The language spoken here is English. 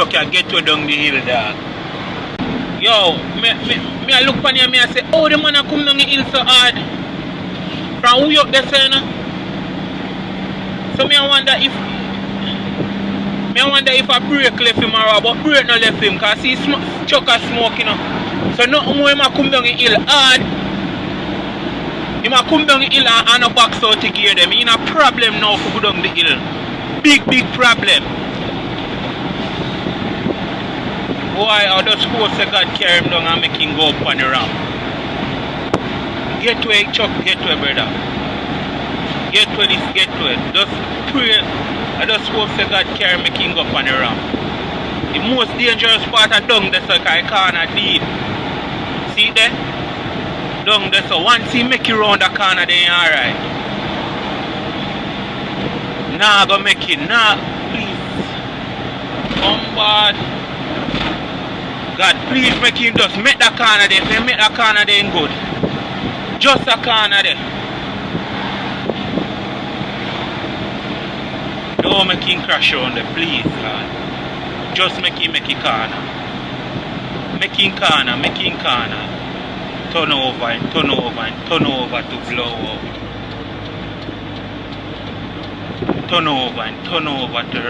Okay, get to down the hill, dog. Yo, me I look on you and I say, oh, the man a come down the hill so hard. From who you up there, saying? So me I wonder if a brake left him or but brake not left him because he chuck a smoke, you know. So nothing more him a come down the hill hard. Him a come down the hill and a box out to gear them. He in a problem now for go down the hill. Big problem. Why I just suppose God carry him down and make him go up on the ramp. Get to it, Chuck, get to it, brother. Get to this, get to it. Just pray. I just suppose God carry him, make him go up on the ramp. The most dangerous part of down there, so I can't deep. See there? Down there, so once he make you round the corner, then you're alright. Nah, go make it. Nah, please. Come bad. God, please make him just make that corner there. If you make that corner then good. Just a corner there. Don't make him crash on there, please, God. Just make him corner. Make him corner. Turn over and turn over and turn over to blow up. Turn over and turn over to